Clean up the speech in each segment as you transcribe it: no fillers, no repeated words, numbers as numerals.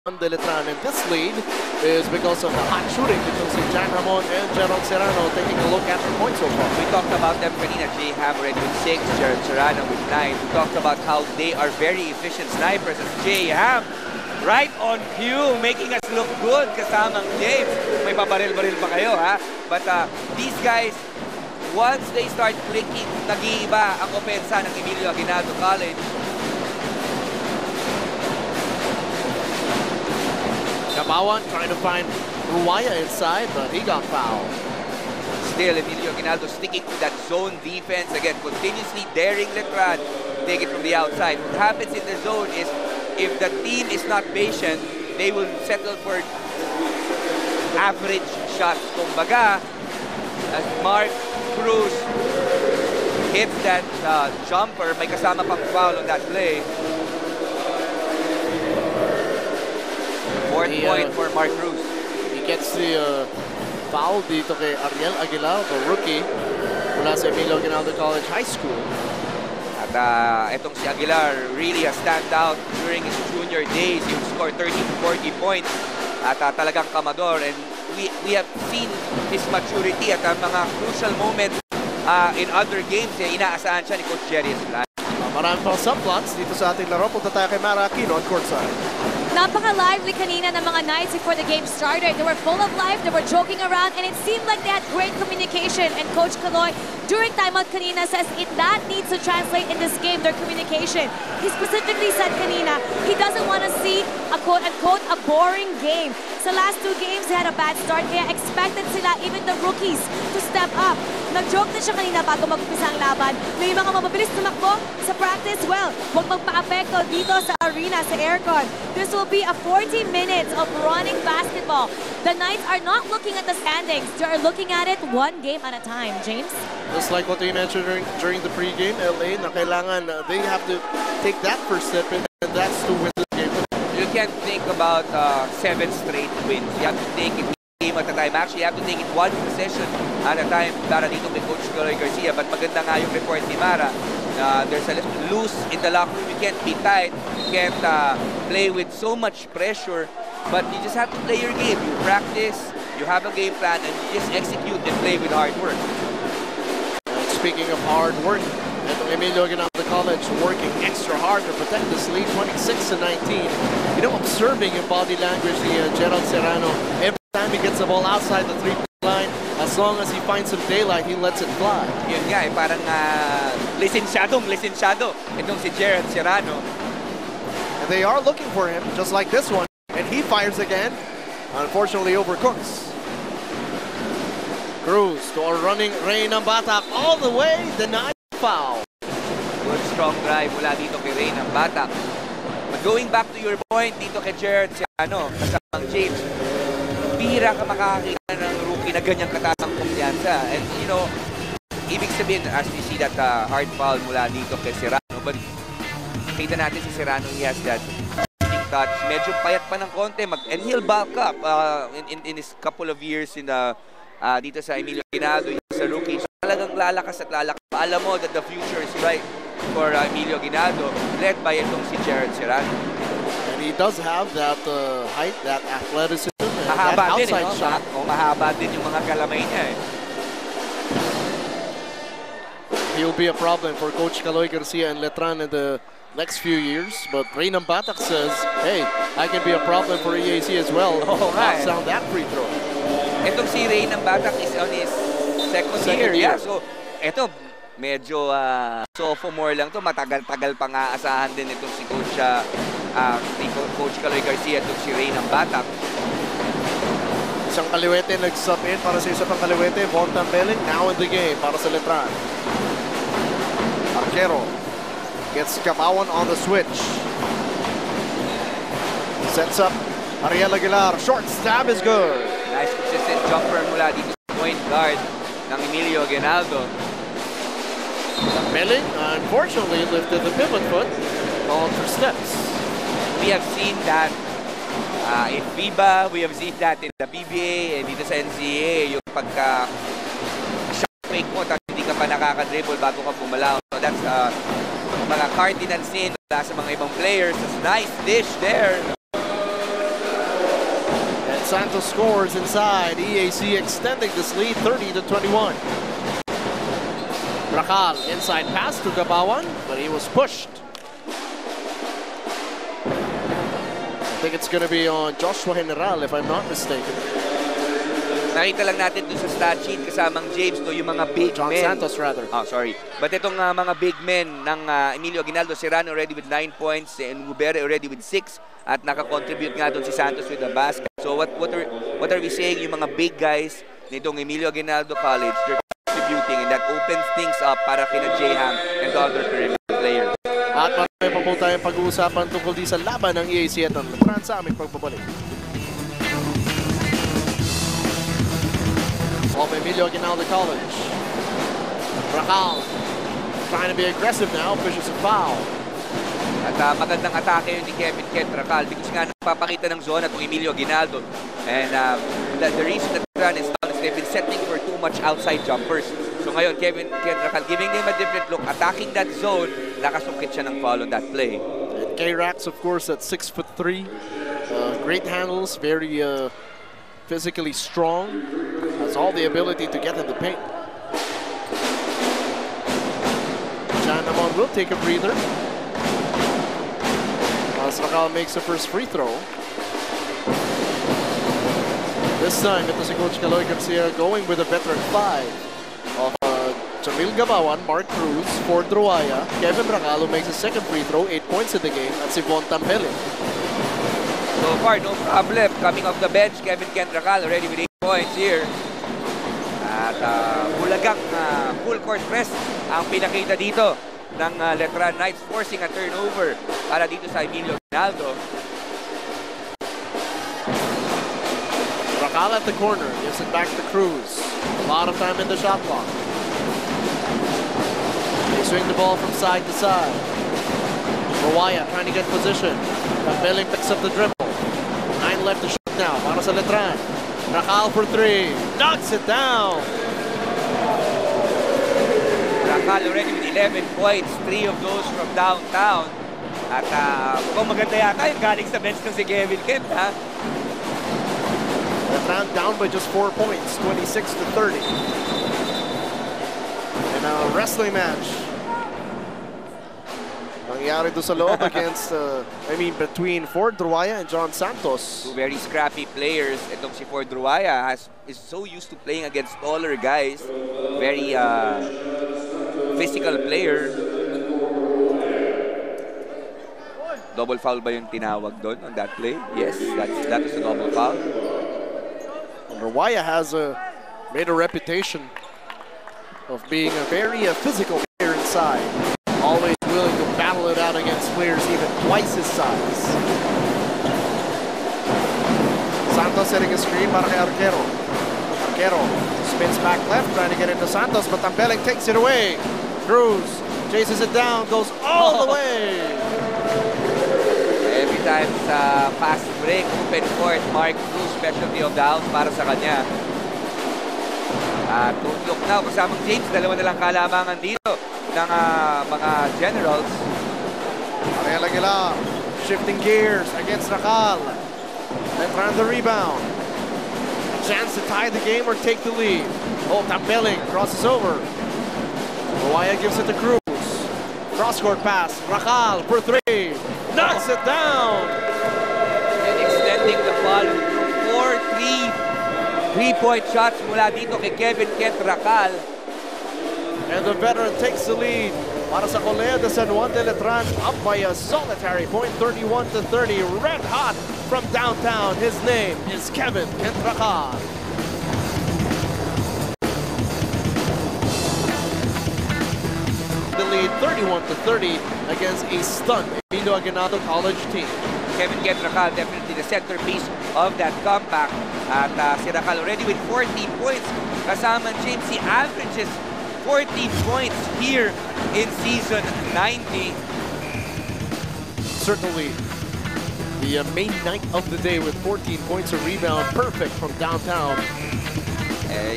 Juan de Letran. And this lead is because of the hot shooting between si Jan Hamon and Gerald Serrano. Taking a look at the points so far. We talked about them kanina. Jay Hammered with 6, Gerald Serrano with 9. We talked about how they are very efficient snipers. As Jay Ham, right on cue, making us look good kasamang James. May pabaril-baril pa kayo, ha? But these guys, once they start clicking, nag-iiba ang opensa ng Emilio Aguinaldo College. Kabawan trying to find Ruaya inside, but he got fouled. Still, Emilio Aguinaldo sticking to that zone defense. Again, continuously daring Letran to take it from the outside. What happens in the zone is, if the team is not patient, they will settle for average shots. Kumbaga, as Mark Cruz hits that jumper, may kasama pang foul on that play. Fourth point for Mark Cruz. He gets the foul dito kay Ariel Aguilar, the rookie mula sa Emilio Aguinaldo College High School. At itong si Aguilar really a standout during his junior days. He scored 30 to 40 points at talagang kamador. And we have seen his maturity at mga crucial moments in other games. Inaasahan siya ni Coach Jerry Eslan. Marami pang subplots dito sa ating laro. Punta tayo kay Mara Aquino on courtside. Napaka-lively kanina ng mga Knights before the game started. They were full of life, they were joking around, and it seemed like they had great communication. And Coach Caloy, during timeout kanina, says that needs to translate in this game, their communication. He specifically said kanina, he doesn't want to see a quote-unquote a boring game. Sa last 2 games, they had a bad start, kaya expected sila, even the rookies, to step up. Nag-joke na siya kanina bago mag-umpisa ang laban. May mga mabilis tumakbo sa practice. Well, huwag magpa-apekto dito sa arena, sa aircon. This will be a 40 minutes of running basketball. The Knights are not looking at the standings. They are looking at it one game at a time. James? Just like what we mentioned during the pregame, LA, na kailangan they have to take that first step, and that's to win the game. You can't think about 7 straight wins. You have to take it game at a time. Actually, you have to take it one possession at a time para dito may Coach Caloy Garcia. But maganda nga yung report ni Mara. There's a little loose in the locker room. You can't be tight. You can't play with so much pressure. But you just have to play your game. You practice, you have a game plan, and you just execute and play with hard work. Speaking of hard work, Emilio Aguinaldo College working extra hard to protect this lead, 26-19. You know, observing yung body language ni Gerald Serrano. Every time he gets the ball outside the 3-point line, as long as he finds some daylight, he lets it fly. Yun nga, parang lisensyado itong si Gerald Serrano. And they are looking for him, just like this one. And he fires again. Unfortunately, overcooks. Cruz to a running Ray ng Batak all the way, denied foul. Good strong drive mula dito kay Ray ng Batak. But going back to your point dito kay Gerald Serrano, kasamang James, bihira ka makakakita ng rookie na ganyang katamang kumpiyansa. And you know, ibig sabihin, as we see that hard foul mula dito kay Serrano, but kita natin si Serrano, he has that touch. Medyo payat pa ng konti, and he'll bulk up in his couple of years in dito sa Emilio Aguinaldo, sa rookie. So, talagang lalakas at lalakas. Alam mo that the future is bright for Emilio Aguinaldo, led by itong si Gerald Serrano. And he does have that height, that athleticism, and that outside shot. Mahaba din yung mga galamay niya. He'll be a problem for Coach Caloy Garcia and Letran in the next few years. But Reynam Batak says, hey, I can be a problem for EAC as well. Knocks down that free throw. Itong si Reynam Batak is on his second year. Yeah, so ito, medyo sophomore lang to. Matagal-tagal pang aasahan din itong si Coach Caloy Garcia itong si Reynam Batak. Isang kaliwete nag-sub in para sa isa pang kaliwete. Von Tambelin now in the game para sa Letran. Arquero gets Kabawan on the switch. Sets up Ariel Aguilar. Short stab is good. Nice consistent jumper mula dito sa point guard ng Emilio Aguinaldo. Tambelin unfortunately lifted the pivot foot. Called for steps. We have seen that in FIBA, we have seen that in the BBA, and dito sa NCAA, yung pagka shot fake mo, tapos hindi ka pa nakaka-dribble bago ka pumalaw. So that's mga cardinal sin sa mga ibang players. That's nice dish there. Santos scores inside. EAC extending this lead 30-21. Racal inside pass to Gabawan, but he was pushed. I think it's going to be on Joshua General if I'm not mistaken. Nakita lang natin dun sa stat sheet kasamang James, no, yung mga big John men. Santos rather. Oh, sorry. But itong mga big men ng Emilio Aguinaldo, Serrano already with 9 points and Ubere already with 6 at nakakontribute nga dun si Santos with the basket. So what are we saying, yung mga big guys nitong Emilio Aguinaldo College, they're contributing and that opens things up para kina J-Ham and the other perimeter players. At marami pa po tayong pag-uusapan tungkol di sa laban ng EAC at ng Letran sa aming pagbabalik. Of Emilio Aguinaldo College. Racal trying to be aggressive now, pushes a foul. At magandang atake yun ni Kevin Kent Racal because nga nagpapakita ng zona itong Emilio Aguinaldo. And the reason that Letran is down is they've been setting for too much outside jumpers. So ngayon, Kevin Kent Racal giving them a different look, attacking that zone, nakasungkit siya ng foul on that play. And K-Rax, of course, at 6'3". Great handles, very physically strong. Has all the ability to get in the paint. Jan Amon will take a breather. As Racal makes the first free throw. This time, ito si Coach Caloy Garcia going with a veteran 5 of Jamil Gabawan, Mark Cruz, Ford Ruaya, Kevin Racal, who makes a second free throw, 8 points in the game, at si Von Tampele. So far, no problem. Coming off the bench, Kevin Kent Racal already with 8 points here. At bulagang full court press ang pinakita dito ng Letran Knights, forcing a turnover para dito sa Emilio Aguinaldo. Racal at the corner, gives it back to Cruz. A lot of time in the shot clock. They swing the ball from side to side. Ruaya trying to get position. Belling picks up the dribble. 9 left to shoot now. Para sa Letran. Racal for 3. Knocks it down. Racal already with 11 points. 3 of those from downtown. At kung maganda yata yung galing sa bench ng si Kevin Kent, ha? Letran down by just 4 points. 26-30. In a wrestling match. Nangyari doon sa loob against, between Ford Ruaya and John Santos. Two very scrappy players. Itong si Ford Ruaya is so used to playing against taller guys. Very physical player. Double foul ba yung tinawag doon on that play? Yes, that was a double foul. Ruaya has made a reputation of being a very physical player inside. Always willing to battle it out against players even twice his size. Santos setting a screen para kay Arquero. Arquero spins back left, trying to get into Santos, but Tambeling takes it away. Cruz chases it down, goes all the way. Every time sa fast break, open court, Mark Cruz, specialty of the house para sa kanya. At tutok na kasamang James, dalawa na lang kalamangan dito ng mga Generals. Ariel Aguilar shifting gears against Racal. Letran the rebound. A chance to tie the game or take the lead. Oh, Tambeling crosses over. Ruaya gives it to Cruz. Cross-court pass. Racal for 3. Knocks it down. And extending the ball for 3-point shots mula dito kay Kevin Kent Racal. And the veteran takes the lead. Para sa Colegio de San Juan de Letran, up by a solitary point, 31-30. Red hot from downtown. His name is Kevin Kent Racal. The lead 31-30 against a stunned Emilio Aguinaldo College team. Kevin Kent Racal definitely the centerpiece of that comeback. At si Racal already with 14 points. Kasama James, he averages 14 points here in season 19. Certainly the main night of the day with 14 points, a rebound, perfect from downtown.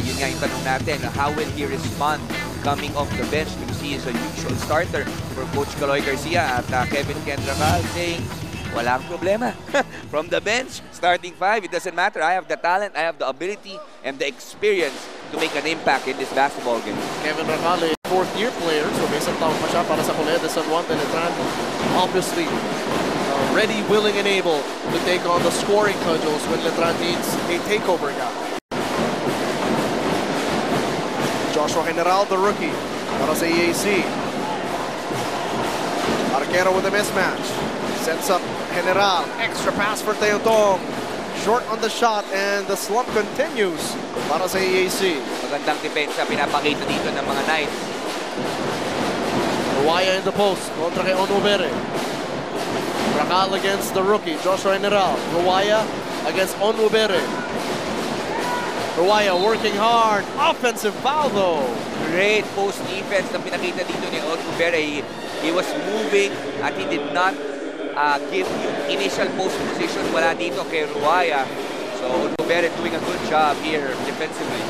Yun nga yung tanong natin, how will he respond coming off the bench because he is a usual starter for Coach Caloy Garcia at Kevin Kent Racal saying, walang problema. From the bench, starting 5, it doesn't matter. I have the talent, I have the ability, and the experience to make an impact in this basketball game. Kevin Recale, fourth-year player, so may isang taon pa siya para sa Colegio de San Juan de Letran. Obviously, ready, willing, and able to take on the scoring cudgels when Letran needs a takeover guy. Joshua General, the rookie, para sa EAC. Arquero with a mismatch. Sets up General. Extra pass for Teotong. Short on the shot and the slump continues para sa EAC. Magandang depensa pinapakita dito ng mga Knights. Ruaya in the post kontra kay Onubere. Rakal against the rookie, Joshua General. Ruaya against Onubere. Ruaya working hard. Offensive foul though. Great post defense na pinakita dito ni Onubere. He was moving at he did not give yung initial post position. Wala dito kay Ruaya. So Onubere doing a good job here defensively.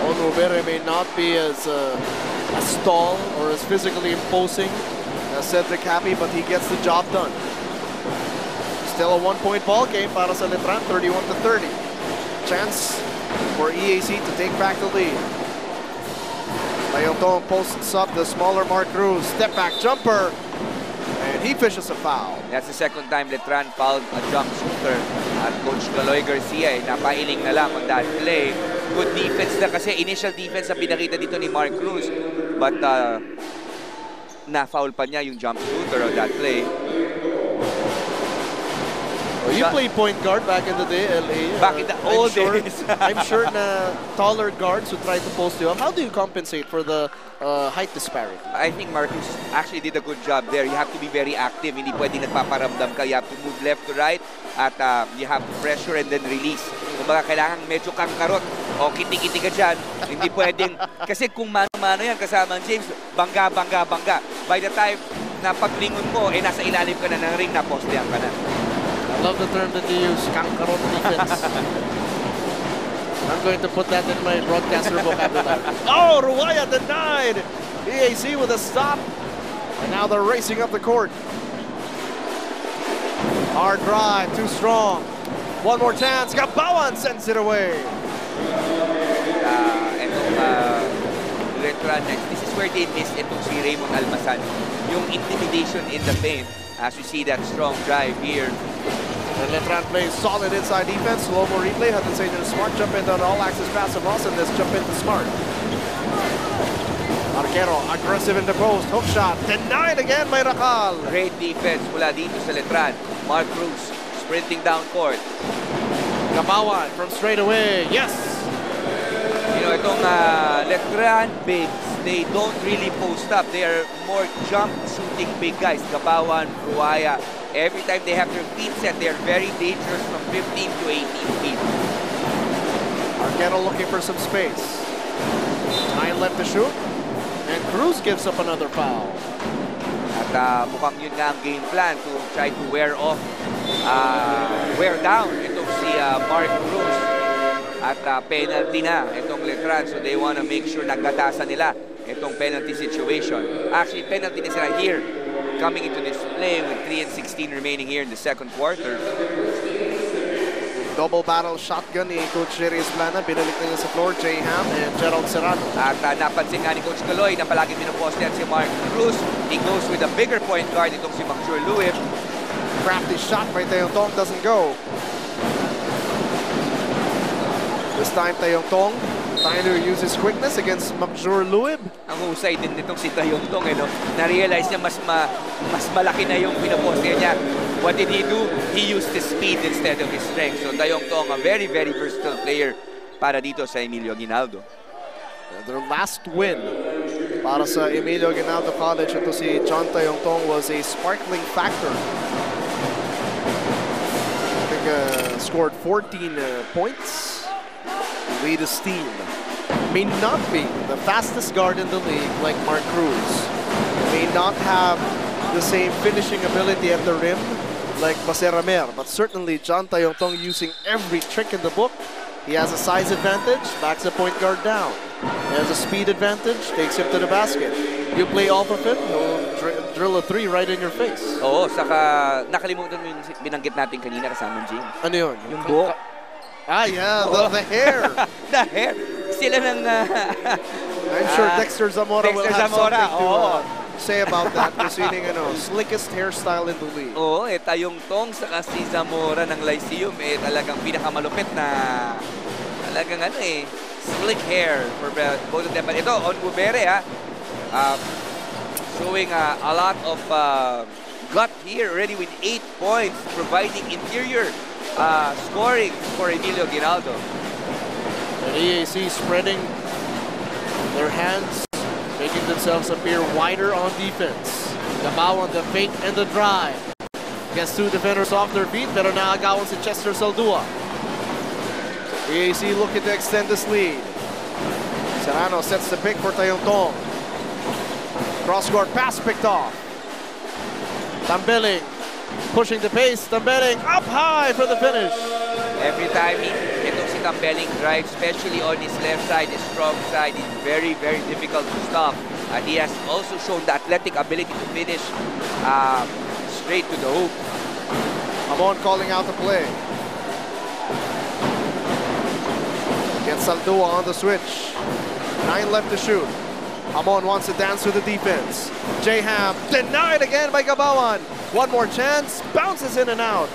Onubere may not be as tall or as physically imposing as Cedric Happy, but he gets the job done. Still a one-point ball game para sa Letran, 31-30. Chance for EAC to take back the lead. Teotong posts up the smaller Mark Cruz. Step back jumper. And he fishes a foul. That's the second time Letran fouled a jump shooter. At Coach Galoy Garcia napailing na lang on that play. Good defense na kasi initial defense na pinakita dito ni Mark Cruz. But na-foul pa niya yung jump shooter on that play. Well, you played point guard back in the day, LA. Back in the old days. I'm sure na taller guards would try to post you up. How do you compensate for the height disparity? I think Marcus actually did a good job there. You have to be very active. Hindi pwedeng nagpaparamdam ka. You have to move left to right at you have to pressure and then release. Kumbaga kailangan medyo kangkarot o kiti-kiti ka dyan. Hindi pwedeng, kasi kung mano-mano yan kasama ang James, bangga. By the time na paglingon mo, nasa ilalim ka na ng ring, na-postean ka na. I love the term that you use, kankarot defense. I'm going to put that in my broadcaster vocabulary. Oh, Ruaya denied! EAC with a stop. And now they're racing up the court. Hard drive, too strong. One more chance, Gabawan sends it away. Letran, this is where they missed itong si Raymond Almasan. Yung intimidation in the paint, as we see that strong drive here. And Letran plays solid inside defense. Slow-mo replay. Hudson St. Smart jump into an all-access pass of Ross, and this jump into Smart. Arquero aggressive in the post. Hook shot. Denied again by Rakal. Great defense mula dito sa Letran. Mark Cruz sprinting down court. Gabawan from straight away. Yes! You know, itong Letran bigs, they don't really post up. They are more jump shooting big guys. Gabawan, Ruaya. Every time they have their feet set, they are very dangerous from 15 to 18 feet. Arquero looking for some space. 9 left to shoot. And Cruz gives up another foul. At mukhang yun nga ang game plan to try to wear down itong si Mark Cruz. At penalty na itong Letran. So they want to make sure nagkatasan nila itong penalty situation. Actually, penalty na sila here. Coming into this play with 3:16 remaining here in the second quarter. Double barrel shotgun ni Coach Jerry Esplana. Binalik na niya sa floor, Jay Ham and Gerald Serrano. At napansin nga ni Coach Galoy na palagi pinupostean si Mark Cruz. He goes with a bigger point guard itong si Macjur Luib. Crafty shot by Teotong doesn't go. This time Teotong trying to use his quickness against Macjur Luib. Ang husay din nitong si Teotong, na-realize niya mas malaki na yung pinaposte niya. What did he do? He used his speed instead of his strength. So Teotong, a very, very versatile player para dito sa Emilio Aguinaldo. Their last win para sa Emilio Aguinaldo College, ito si John Teotong, was a sparkling factor. I think scored 14 points. Lead his team. May not be the fastest guard in the league like Mark Cruz. May not have the same finishing ability at the rim like Maseramer, but certainly John Teotong using every trick in the book. He has a size advantage, backs a point guard down. He has a speed advantage, takes him to the basket. You play off of it, he'll drill a 3 right in your face. Oo, saka nakalimutan mo yung binanggit natin kanina kasama James. Ano yun? Yung buhok. Ah, yeah, the hair. The hair. Sila ng... I'm sure Dexter Zamora will have something to say about that. Kasi yun yung slickest hairstyle in the league. Oo, tayong Tong saka si Zamora ng Lyceum, talagang pinakamalupit na talagang slick hair for both of them. But ito, on Gubere, showing a lot of gut here already with 8 points, providing interior scoring for Emilio Aguinaldo. And EAC spreading their hands, making themselves appear wider on defense. Gabao on the fake and the drive. Gets 2 defenders off their feet, pero naagawan si Chester Saldua. EAC looking to extend this lead. Serrano sets the pick for Tayong-Tong. Cross-court pass picked off. Tambeling pushing the pace. Tambeling up high for the finish. Every time itong si Tambeling drive, especially on his left side, his strong side, is very, very difficult to stop. And he has also shown the athletic ability to finish straight to the hoop. Amon calling out the play. Gets Saldua on the switch. 9 left to shoot. Amon wants to dance with the defense. J-Ham denied again by Gabawan. One more chance. Bounces in and out.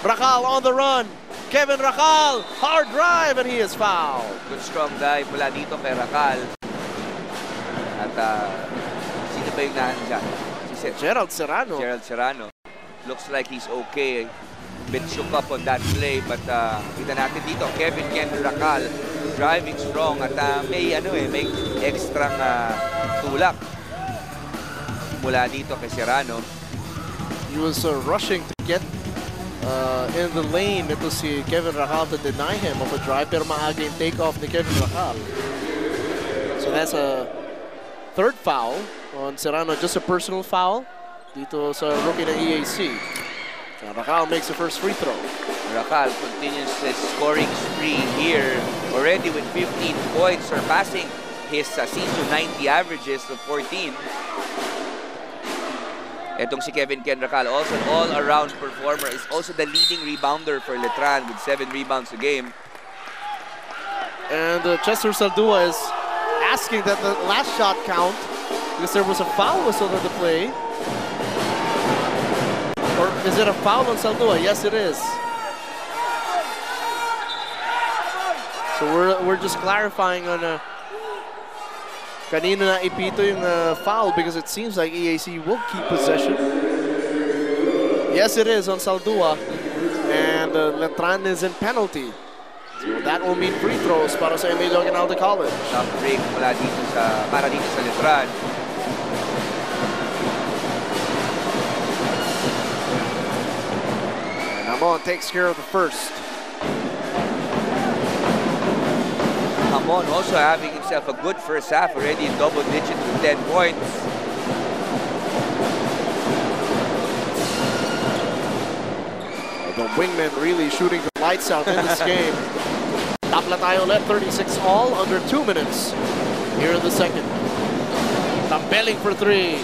Rakal on the run. Kevin Rakal. Hard drive and he is fouled. Good strong dive mula dito kay Rakal. At sino ba yung nandiyan? Si Gerald Serrano. Gerald Serrano. Looks like he's okay. Bit shook up on that play, but kita natin dito, Kevin Ken Rakal driving strong at may extra tulak mula dito kay Serrano. He was rushing to get in the lane. Ito si Kevin Rakal to deny him of a drive, pero maaga yung takeoff ni Kevin Rakal. So that's a 3rd foul on Serrano, just a personal foul dito sa rookie ng EAC. Rakal makes the first free throw. Rakal continues his scoring spree here, already with 15 points, surpassing his season 90 averages of 14. Etong si Kevin Ken Rakal, also an all-around performer, is also the leading rebounder for Letran with 7 rebounds a game. And Chester Saldua is asking that the last shot count because there was a foul whistle on the play. Or is it a foul on Saldua? Yes, it is. So we're just clarifying on kanino na ipito yung foul because it seems like EAC will keep possession. Yes, it is on Saldua, and Letran is in penalty. So that will mean free throws para sa Emilio Aguinaldo College. Top break mula dito para dito sa Letran. Amon takes care of the first. Amon also having himself a good first half, already in double digits with 10 points. The wingman really shooting the lights out in this game. Tapla tayo ulit, 36 all, under 2 minutes here in the second. Tambeling for 3.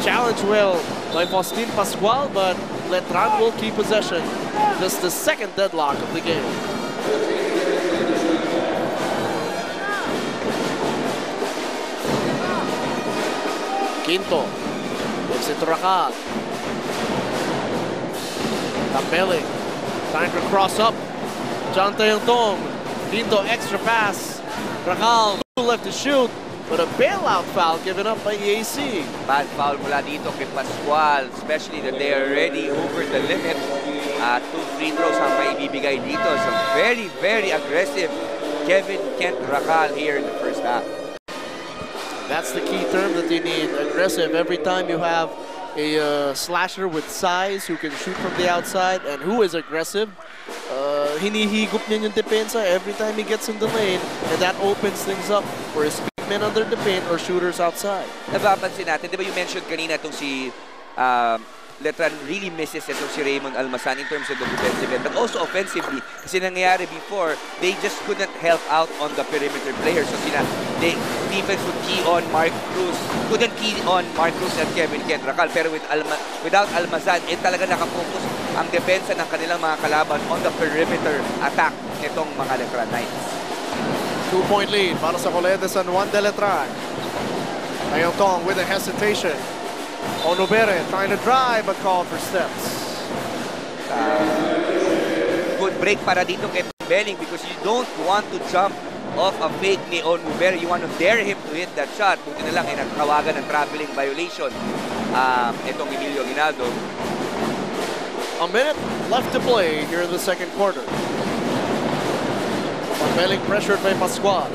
Challenge well by Faustin Pascual, but Letran will keep possession. This is the second deadlock of the game. Quinto gives it to Rakal. Tambeling trying to cross up. John Tayong-Tong. Quinto extra pass. Rakal 2 left to shoot. But a bailout foul given up by EAC. Bad foul mula dito kay Pascual, especially that they are already over the limit. 2 free throws ang maibibigay dito. So very, very aggressive Kevin Kent Rakal here in the first half. That's the key term that you need. Aggressive. Every time you have a slasher with size who can shoot from the outside and who is aggressive, hinihigop niya yung depensa every time he gets in the lane, and that opens things up for his men under the paint or shooters outside. Napapansin natin, di ba you mentioned kanina itong si Letran really misses ito si Raymond Almasan in terms of the defensive end, but also offensively. Kasi nangyayari before, they just couldn't help out on the perimeter players. So defense would key on Mark Cruz, couldn't key on Mark Cruz at Kevin Racal. Pero without Almasan, talaga nakafocus ang depensa ng kanilang mga kalaban on the perimeter attack nitong mga Letran Knights. 2-point lead para sa Colegio San Juan de Letran. Ayotong with a hesitation. Onubere trying to drive but called for steps. Good break para dito kay Benning because you don't want to jump off a fake ni Onubere. You want to dare him to hit that shot. Buti na lang nagkawagan ng traveling violation itong Emilio Aguinaldo. A minute left to play here in the second quarter. Benning pressured by Pascual.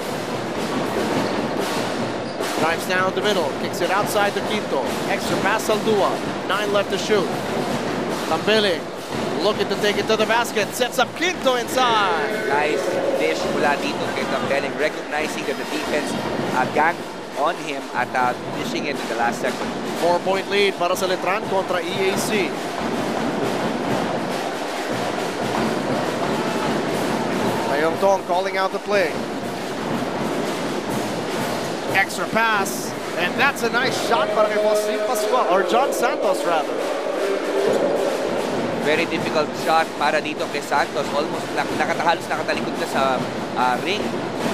Drives down the middle, kicks it outside to Quinto. Extra pass Saldua, 9 left to shoot. Tambeling looking to take it to the basket, sets up Quinto inside. Nice dish mula dito kay Tambeling, recognizing that the defense ganked on him at dishing it in the last second. 4-point lead para sa Letran kontra EAC. Ayotong calling out the play. Extra pass, and that's a nice shot para kay Pascual, or John Santos rather. Very difficult shot para dito kay Santos. Almost halos nakatalikod na sa ring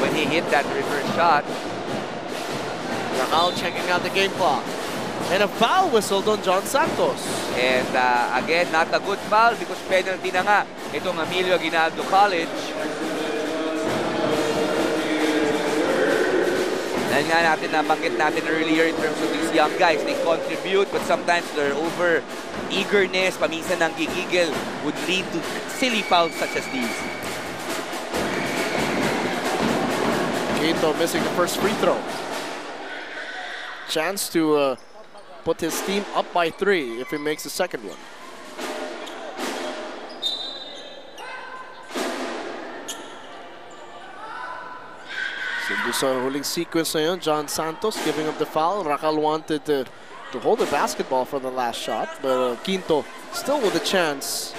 when he hit that reverse shot. Rizal checking out the game clock. And a foul whistled on John Santos. And again, not a good foul because penalty na nga itong Emilio Aguinaldo College. Dahil nga nabanggit natin earlier in terms of these young guys, they contribute but sometimes their over-eagerness, paminsan ng gigigil, would lead to silly fouls such as these. Quinto missing the first free throw. Chance to put his team up by 3 if he makes the second one. So huling sequence na yun, John Santos giving up the foul. Racal wanted to hold the basketball for the last shot, but Quinto still with a chance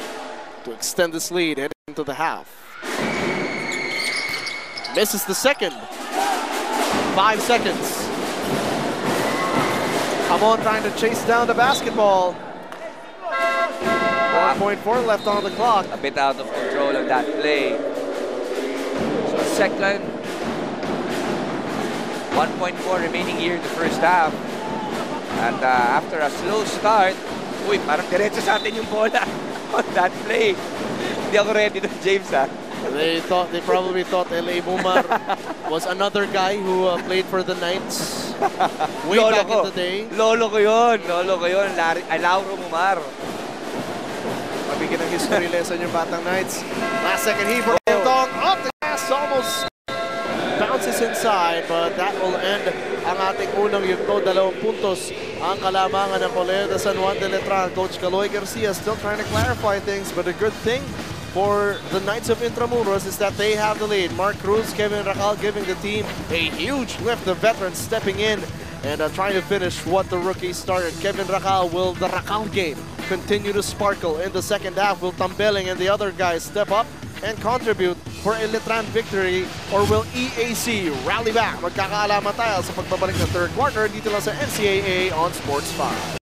to extend this lead heading into the half. Misses the second. 5 seconds. Hamon trying to chase down the basketball. 1.4 left on the clock. A bit out of control of that play. So second. 1.4 remaining here in the first half. And after a slow start, uy, parang diretso sa atin yung bola on that play. Hindi ako ready doon, James, ha? They probably thought L.A. Mumar was another guy who played for the Knights way back in the day. Lolo ko yun. Lauro Mumar. Mabigyan ng history lesson yung Batang Knights. Last second heat for Ayotong. Up the gas, almost bounces inside, but that will end ang ating unang yugto. 2 puntos ang kalamangan ng Colegio San Juan de Letran. Coach Caloy Garcia still trying to clarify things, but a good thing for the Knights of Intramuros is that they have the lead. Mark Cruz, Kevin Racal giving the team a huge lift. The veterans stepping in and trying to finish what the rookies started. Kevin Racal, will the Racal game continue to sparkle in the second half? Will Tambeling and the other guys step up and contribute for a Letran victory, or will EAC rally back? Magkakaalaman tayo sa pagbabalik ng third quarter dito lang sa NCAA on Sports 5.